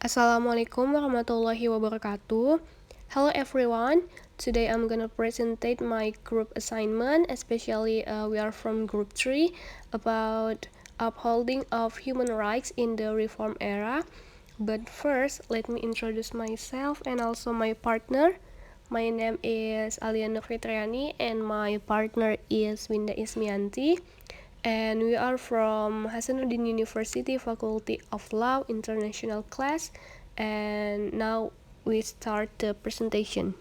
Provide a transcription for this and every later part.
Assalamualaikum warahmatullahi wabarakatuh. Hello everyone. Today I'm gonna presentate my group assignment, especially we are from group 3 about upholding of human rights in the reform era. But first, let me introduce myself and also my partner. My name is Aliana Fitriani and my partner is Winda Ismianti. And we are from Hasanuddin University Faculty of Law International class, and now we start the presentation.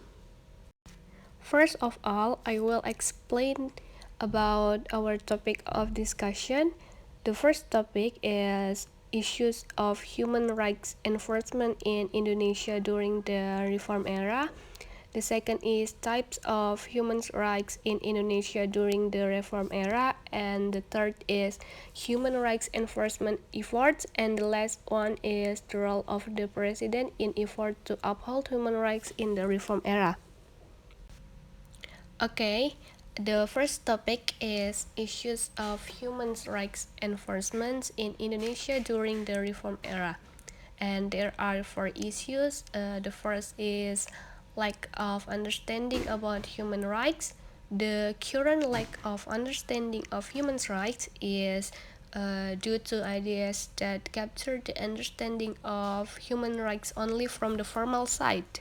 First of all, I will explain about our topic of discussion. The first topic is issues of human rights enforcement in Indonesia during the reform era. The second is types of human rights in Indonesia during the reform era. And the third is human rights enforcement efforts. And the last one is the role of the president in effort to uphold human rights in the reform era. Okay, the first topic is issues of human rights enforcement in Indonesia during the reform era. And there are four issues. The first is lack of understanding about human rights. The current lack of understanding of human rights is due to ideas that capture the understanding of human rights only from the formal side.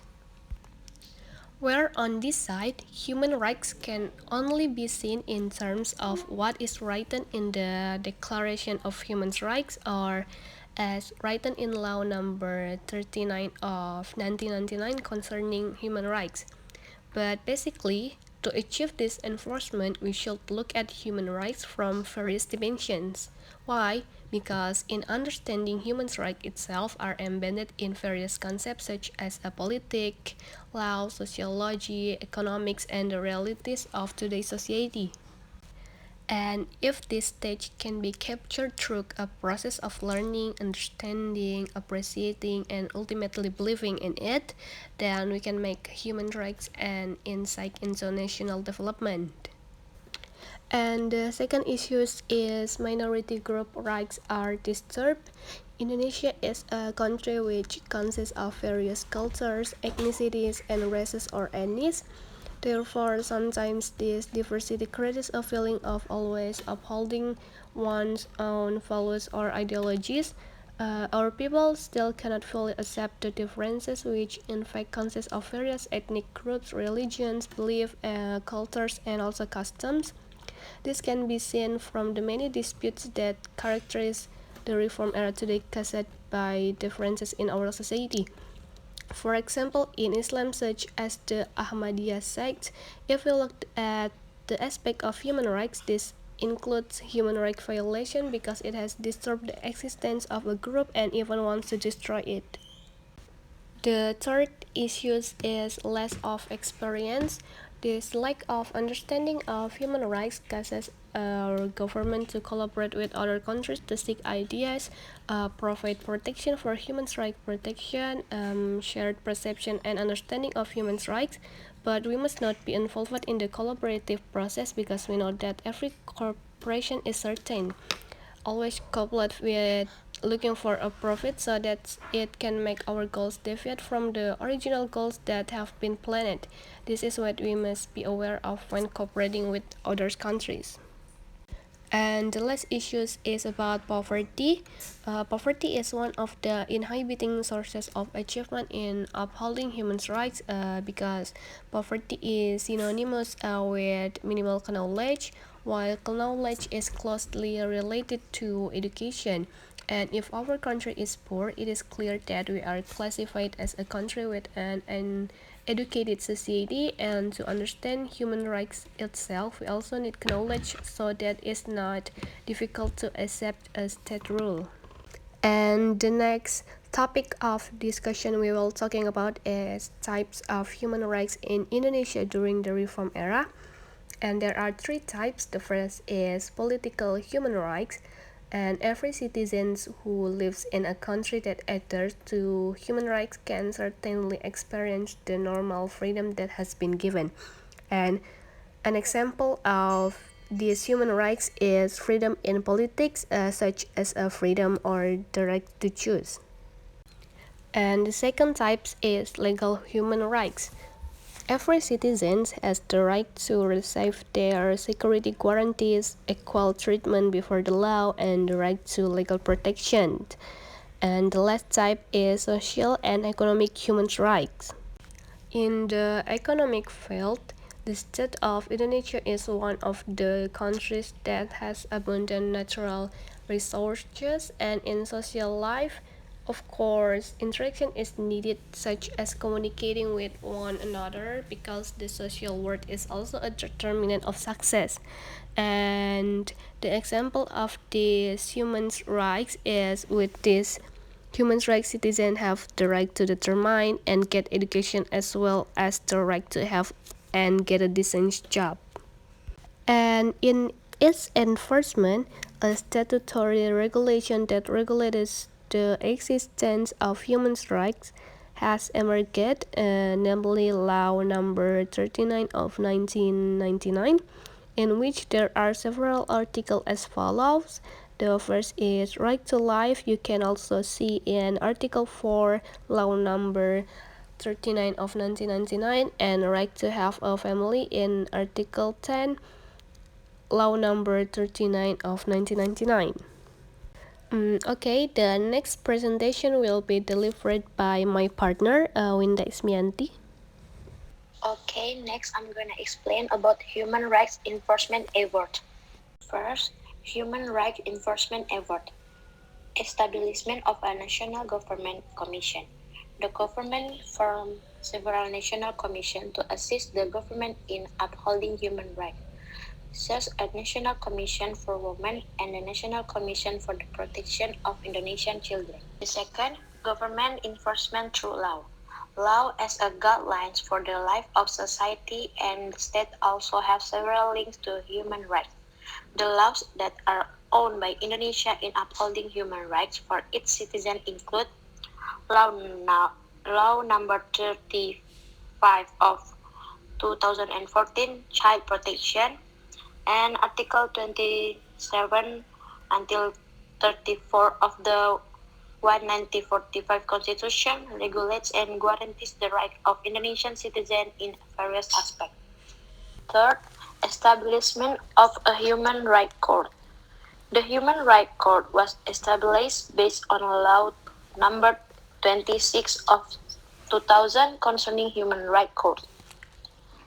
Where on this side, human rights can only be seen in terms of what is written in the Declaration of Human Rights or as written in Law number 39 of 1999 concerning human rights. But basically, to achieve this enforcement, we should look at human rights from various dimensions. Why? Because in understanding human rights itself are embedded in various concepts such as a politic, law, sociology, economics, and the realities of today's society. And if this stage can be captured through a process of learning, understanding, appreciating, and ultimately believing in it, then we can make human rights an insight into national development. And the second issue is minority group rights are disturbed. Indonesia is a country which consists of various cultures, ethnicities, and races or ethnies. Therefore, sometimes this diversity creates a feeling of always upholding one's own values or ideologies. Our people still cannot fully accept the differences, which in fact consist of various ethnic groups, religions, beliefs, cultures, and also customs. This can be seen from the many disputes that characterize the reform era today caused by differences in our society. For example, in Islam such as the Ahmadiyya sect, if we look at the aspect of human rights, this includes human rights violation because it has disturbed the existence of a group and even wants to destroy it. The third issue is less of experience. This lack of understanding of human rights causes our government to collaborate with other countries to seek ideas, provide protection for human rights protection, shared perception and understanding of human rights. But we must not be involved in the collaborative process because we know that every corporation is certain always coupled with looking for a profit so that it can make our goals deviate from the original goals that have been planned. This is what we must be aware of when cooperating with other countries. And the last issue is about poverty. Poverty is one of the inhibiting sources of achievement in upholding human rights because poverty is synonymous with minimal knowledge, while knowledge is closely related to education. And if our country is poor, it is clear that we are classified as a country with an educated society, and to understand human rights itself, we also need knowledge so that it's not difficult to accept a state rule. And the next topic of discussion we will talking about is types of human rights in Indonesia during the reform era. And there are three types. The first is political human rights, and every citizen who lives in a country that adheres to human rights can certainly experience the normal freedom that has been given. And an example of these human rights is freedom in politics, such as a freedom or the right to choose. And the second type is legal human rights. Every citizen has the right to receive their security guarantees, equal treatment before the law, and the right to legal protection. And the last type is social and economic human rights. In the economic field, the state of Indonesia is one of the countries that has abundant natural resources, and in social life, of course, interaction is needed, such as communicating with one another, because the social world is also a determinant of success. And the example of these human rights is with this human rights citizens have the right to determine and get education as well as the right to have and get a decent job. And in its enforcement, a statutory regulation that regulates the existence of human rights has emerged, namely Law Number 39 of 1999, in which there are several articles as follows. The first is right to life. You can also see in Article 4, Law Number 39 of 1999, and right to have a family in Article 10, Law Number 39 of 1999. Okay, the next presentation will be delivered by my partner, Winda Ismianti. Okay, next I'm gonna explain about human rights enforcement effort. First, human rights enforcement effort. Establishment of a national government commission. The government formed several national commissions to assist the government in upholding human rights, such as a National Commission for Women and the National Commission for the Protection of Indonesian Children. The second, government enforcement through law. Law as a guidelines for the life of society, and the state also have several links to human rights. The laws that are owned by Indonesia in upholding human rights for its citizens include Law, Law Number 35 of 2014, Child Protection, and Article 27 until 34 of the 1945 Constitution regulates and guarantees the right of Indonesian citizens in various aspects. Third, establishment of a human rights court. The Human Rights Court was established based on Law Number 26 of 2000 concerning human rights court.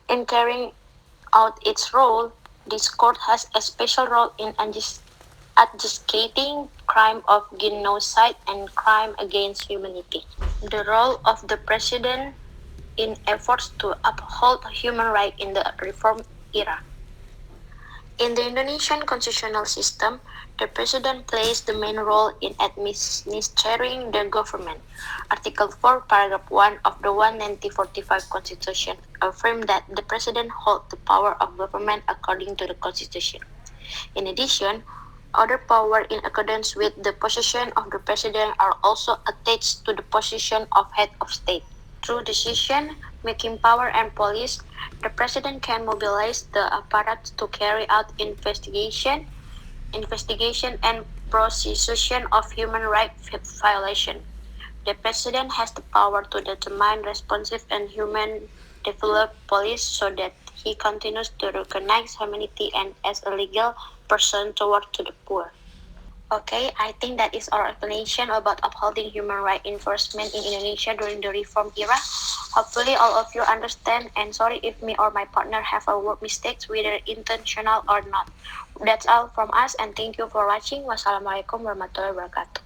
In carrying out its role, this court has a special role in adjudicating crime of genocide and crime against humanity. The role of the president in efforts to uphold human rights in the reform era. In the Indonesian constitutional system, the president plays the main role in administering the government. Article 4, paragraph 1 of the 1945 Constitution affirms that the president holds the power of government according to the Constitution. In addition, other powers in accordance with the position of the president are also attached to the position of head of state. Through decision-making power and police, the president can mobilize the apparatus to carry out investigation and prosecution of human rights violation. The president has the power to determine responsive and human developed police so that he continues to recognize humanity and as a legal person toward to the poor. Okay, I think that is our explanation about upholding human rights enforcement in Indonesia during the reform era. Hopefully all of you understand, and sorry if me or my partner have a word mistakes, whether intentional or not. That's all from us, and thank you for watching. Wassalamualaikum warahmatullahi wabarakatuh.